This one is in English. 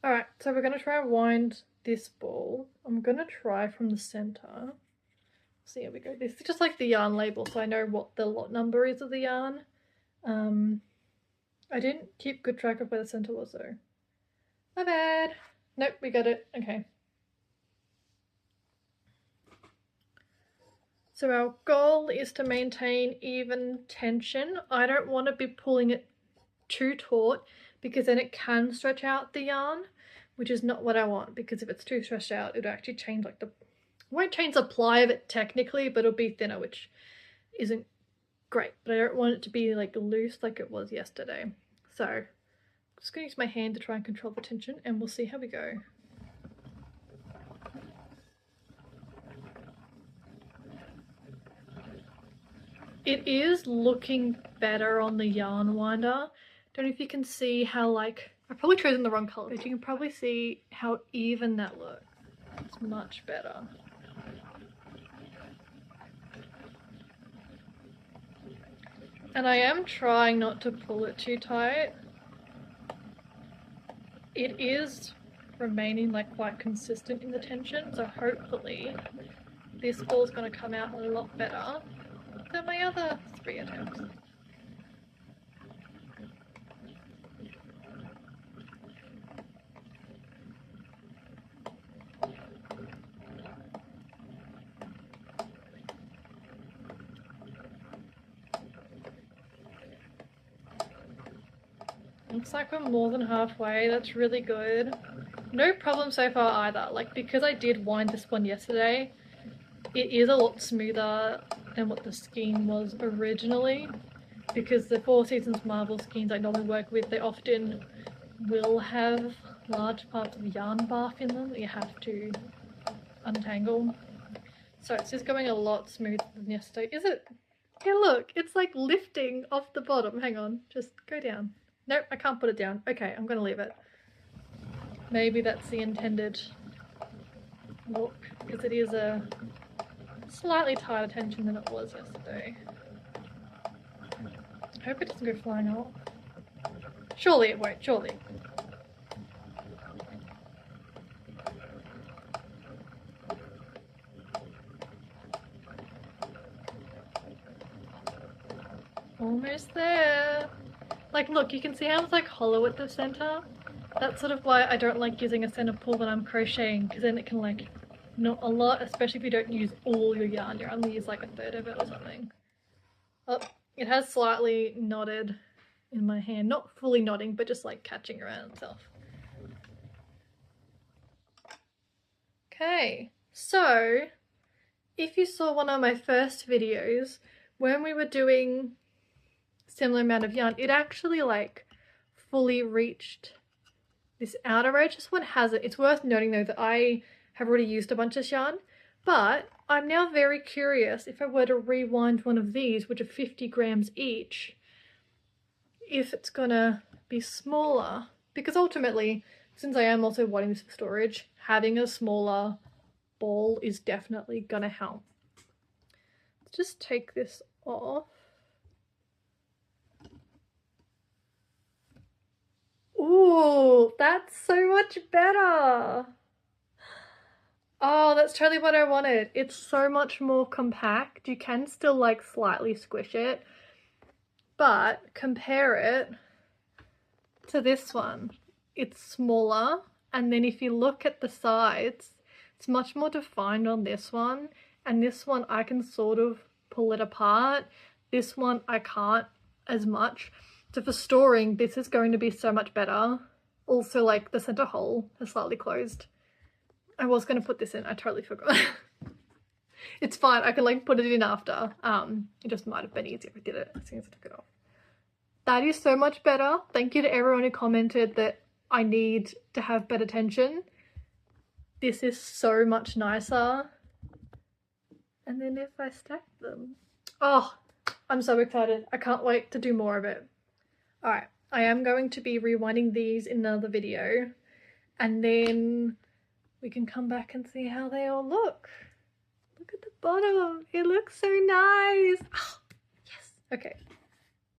Alright, so we're going to try and wind this ball. I'm going to try from the center. So here we go. This is just like the yarn label, so I know what the lot number is of the yarn. I didn't keep good track of where the center was though. My bad. Nope, we got it. Okay. So our goal is to maintain even tension. I don't want to be pulling it too taut because then it can stretch out the yarn, which is not what I want, because if it's too stretched out, it'll actually change like the, won't change the ply of it technically, but it'll be thinner, which isn't great. But I don't want it to be like loose like it was yesterday. So I'm just going to use my hand to try and control the tension, and we'll see how we go. It is looking better on the yarn winder. Don't know if you can see how, like, I've probably chosen the wrong color, but you can probably see how even that looks. It's much better. And I am trying not to pull it too tight. It is remaining like quite consistent in the tension, so hopefully this ball's going to come out a lot better than my other 3 attempts. Looks like we're more than halfway. That's really good. No problem so far either. Like, because I did wind this one yesterday, it is a lot smoother than what the skein was originally, because the Four Seasons Marble skeins I normally work with, they often will have large parts of yarn barf in them that you have to untangle. So it's just going a lot smoother than yesterday. Is it? Hey look, it's like lifting off the bottom. Hang on, just go down. Nope, I can't put it down. Okay, I'm gonna leave it. Maybe that's the intended look, because it is a slightly tighter tension than it was yesterday. I hope it doesn't go flying off. Surely it won't, surely. Almost there. Like, look, you can see how it's like hollow at the center. That's sort of why I don't like using a center pull when I'm crocheting, because then it can like knot a lot, especially if you don't use all your yarn. You only use like a third of it or something. Oh, it has slightly knotted in my hand. Not fully knotting, but just like catching around itself. Okay, so if you saw one of my first videos when we were doing similar amount of yarn, it actually like fully reached this outer edge. This one hasn't. It's worth noting though that I have already used a bunch of yarn, but I'm now very curious if I were to rewind one of these, which are 50 grams each, if it's gonna be smaller, because ultimately, since I am also wanting this for storage, having a smaller ball is definitely gonna help. Let's just take this off. Ooh, that's so much better. Oh, that's totally what I wanted. It's so much more compact. You can still like slightly squish it, but compare it to this one. It's smaller, and then if you look at the sides, it's much more defined on this one, and this one I can sort of pull it apart. This one I can't as much. So for storing, this is going to be so much better. Also, like, the center hole has slightly closed. I was going to put this in, I totally forgot. It's fine, I can like put it in after. It just might have been easier if I did it as soon as I took it off. That is so much better. Thank you to everyone who commented that I need to have better tension. This is so much nicer. And then if I stack them, oh, I'm so excited. I can't wait to do more of it. Alright, I am going to be rewinding these in another video, and then we can come back and see how they all look. Look at the bottom. It looks so nice. Oh, yes. Okay,